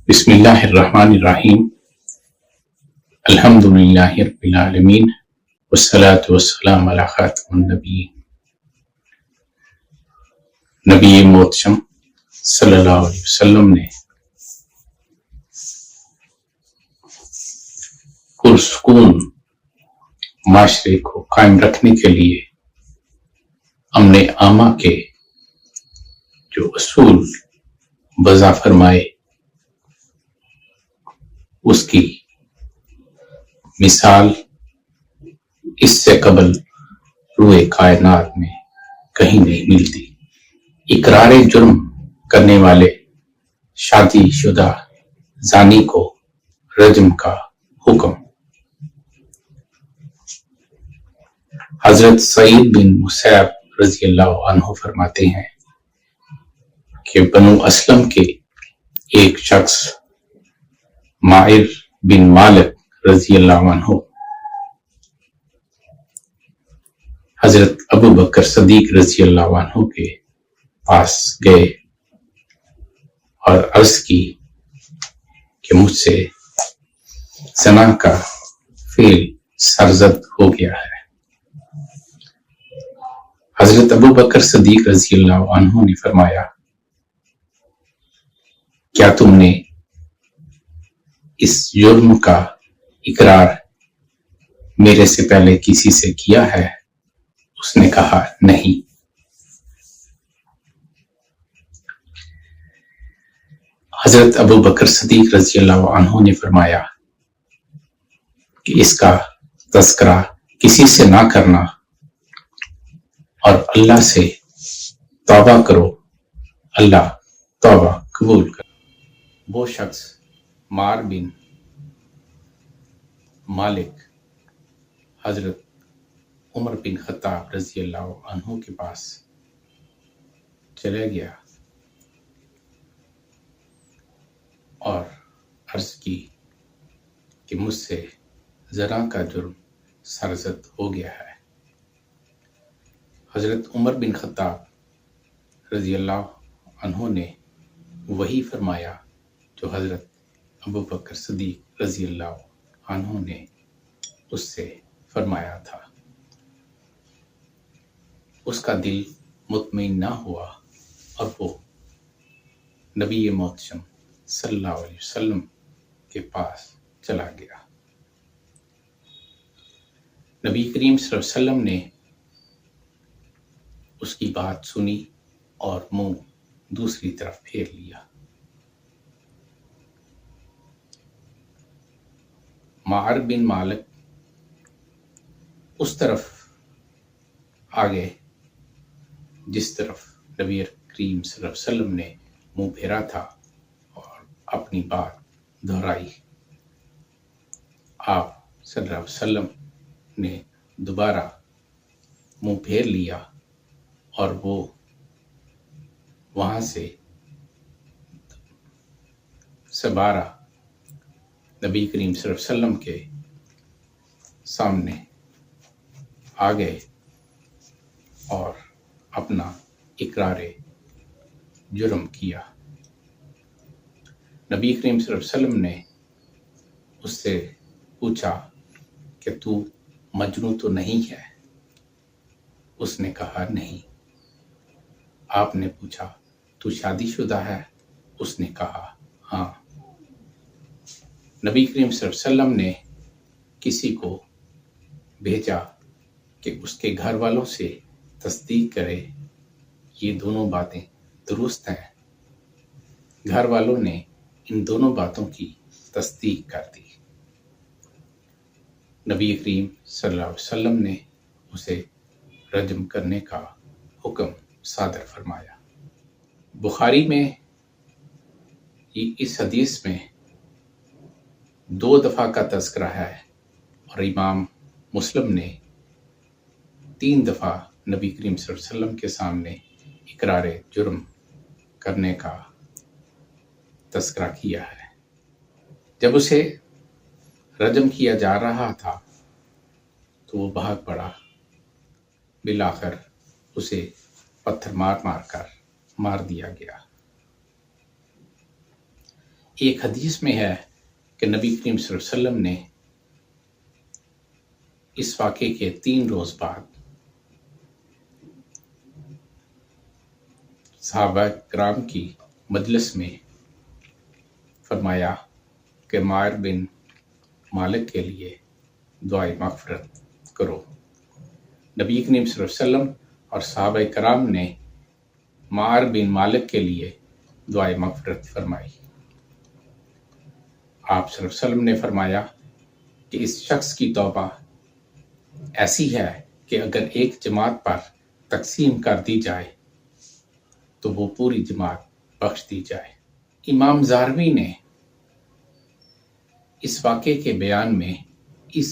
بسم اللہ الرحمن الرحیم الحمد للہ رب العالمین والصلاة والسلام علی خاتم النبیین نبی محتشم صلی اللہ علیہ وسلم نے پرسکون معاشرے کو قائم رکھنے کے لیے امن عامہ کے جو اصول وضع فرمائے اس کی مثال اس سے قبل روئے کائنات میں کہیں نہیں ملتی۔ اقرار جرم کرنے والے شادی شدہ زانی کو رجم کا حکم۔ حضرت سعید بن مسیب رضی اللہ عنہ فرماتے ہیں کہ بنو اسلم کے ایک شخص معر بن مالک رضی اللہ عنہ حضرت ابو بکر صدیق رضی اللہ عنہ کے پاس گئے اور عرض کی کہ مجھ سے زنا کا فعل سرزد ہو گیا ہے۔ حضرت ابو بکر صدیق رضی اللہ عنہ نے فرمایا، کیا تم نے اس جرم کا اقرار میرے سے پہلے کسی سے کیا ہے؟ اس نے کہا نہیں۔ حضرت ابو بکر صدیق رضی اللہ عنہ نے فرمایا کہ اس کا تذکرہ کسی سے نہ کرنا اور اللہ سے توبہ کرو، اللہ توبہ قبول کر۔ وہ شخص معر بن مالک حضرت عمر بن خطاب رضی اللہ عنہ کے پاس چلے گیا اور عرض کی کہ مجھ سے زنا کا جرم سرزد ہو گیا ہے۔ حضرت عمر بن خطاب رضی اللہ عنہ نے وہی فرمایا جو حضرت ابو بکر صدیق رضی اللہ عنہ نے اس سے فرمایا تھا۔ اس کا دل مطمئن نہ ہوا اور وہ نبی محتشم صلی اللہ علیہ وسلم کے پاس چلا گیا۔ نبی کریم صلی اللہ علیہ وسلم نے اس کی بات سنی اور منہ دوسری طرف پھیر لیا۔ معر بن مالک اس طرف آگے جس طرف نبی کریم صلی اللہ علیہ وسلم نے منہ پھیرا تھا اور اپنی بات دہرائی۔ آپ صلی اللہ علیہ وسلم نے دوبارہ منہ پھیر لیا اور وہ وہاں سے دوبارہ نبی کریم صلی اللہ علیہ وسلم کے سامنے آ گئے اور اپنا اقرار جرم کیا۔ نبی کریم صلی اللہ علیہ وسلم نے اس سے پوچھا کہ تو مجنون تو نہیں ہے؟ اس نے کہا نہیں۔ آپ نے پوچھا تو شادی شدہ ہے؟ اس نے کہا ہاں۔ نبی کریم صلی اللہ علیہ وسلم نے کسی کو بھیجا کہ اس کے گھر والوں سے تصدیق کرے یہ دونوں باتیں درست ہیں۔ گھر والوں نے ان دونوں باتوں کی تصدیق کر دی۔ نبی کریم صلی اللہ علیہ وسلم نے اسے رجم کرنے کا حکم صادر فرمایا۔ بخاری میں اس حدیث میں 2 دفعہ کا تذکرہ ہے اور امام مسلم نے 3 دفعہ نبی کریم صلی اللہ علیہ وسلم کے سامنے اقرار جرم کرنے کا تذکرہ کیا ہے۔ جب اسے رجم کیا جا رہا تھا تو وہ بھاگ پڑا، بالآخر اسے پتھر مار کر مار دیا گیا۔ ایک حدیث میں ہے کہ نبی کریم صلی اللہ علیہ وسلم نے اس واقعے کے 3 روز بعد صحابہ کرام کی مجلس میں فرمایا کہ مائر بن مالک کے لیے دعائے مغفرت کرو۔ نبی کریم صلی اللہ علیہ وسلم اور صحابہ کرام نے مائر بن مالک کے لیے دعائے مغفرت فرمائی۔ آپ صلی اللہ علیہ وسلم نے فرمایا کہ اس شخص کی توبہ ایسی ہے کہ اگر ایک جماعت پر تقسیم کر دی جائے تو وہ پوری جماعت بخش دی جائے۔ امام زاروی نے اس واقعے کے بیان میں اس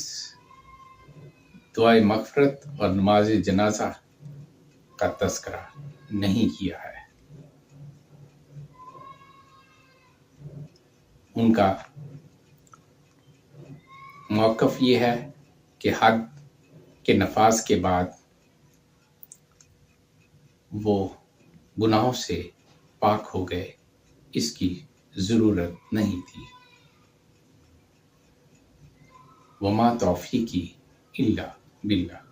دعائے مغفرت اور نماز جنازہ کا تذکرہ نہیں کیا ہے۔ ان کا موقف یہ ہے کہ حد کے نفاذ کے بعد وہ گناہوں سے پاک ہو گئے، اس کی ضرورت نہیں تھی۔ وما توفیقی الا باللہ۔